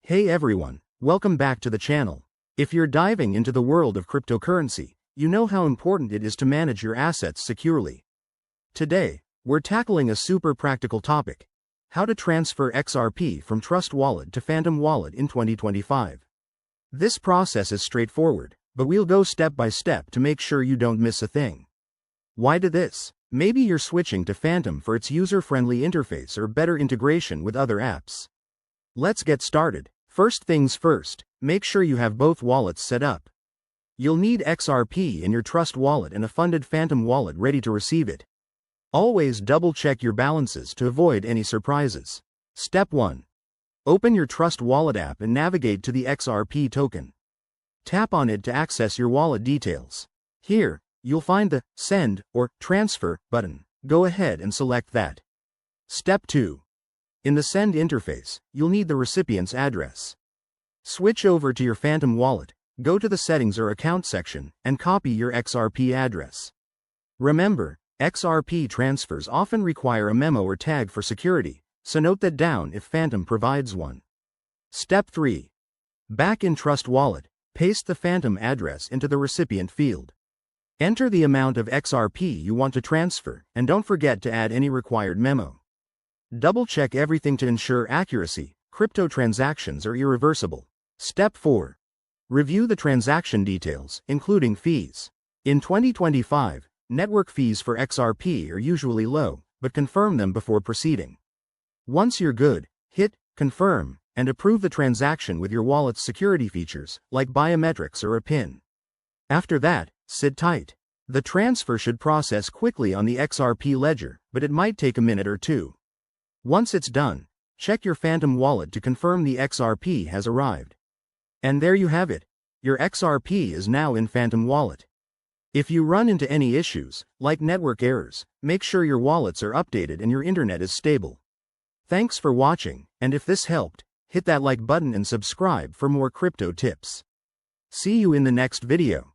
Hey everyone, welcome back to the channel. If you're diving into the world of cryptocurrency, you know how important it is to manage your assets securely. Today, we're tackling a super practical topic: how to transfer XRP from Trust Wallet to Phantom Wallet in 2025. This process is straightforward, but we'll go step by step to make sure you don't miss a thing. Why do this? Maybe you're switching to Phantom for its user-friendly interface or better integration with other apps. Let's get started. First things first, make sure you have both wallets set up. You'll need XRP in your Trust Wallet and a funded Phantom Wallet ready to receive it. Always double-check your balances to avoid any surprises. Step 1. Open your Trust Wallet app and navigate to the XRP token. Tap on it to access your wallet details. Here, you'll find the Send or Transfer button. Go ahead and select that. Step 2. In the Send interface, you'll need the recipient's address. Switch over to your Phantom Wallet, go to the Settings or Account section, and copy your XRP address. Remember, XRP transfers often require a memo or tag for security, so note that down if Phantom provides one. Step 3. Back in Trust Wallet, paste the Phantom address into the recipient field. Enter the amount of XRP you want to transfer, and don't forget to add any required memo. Double-check everything to ensure accuracy. Crypto transactions are irreversible. Step 4. Review the transaction details, including fees. In 2025, network fees for XRP are usually low, but confirm them before proceeding. Once you're good, hit Confirm and approve the transaction with your wallet's security features, like biometrics or a PIN. After that, sit tight. The transfer should process quickly on the XRP ledger, but it might take a minute or two. Once it's done, check your Phantom Wallet to confirm the XRP has arrived. And there you have it. Your XRP is now in Phantom Wallet. If you run into any issues, like network errors, make sure your wallets are updated and your internet is stable. Thanks for watching, and if this helped, hit that like button and subscribe for more crypto tips. See you in the next video.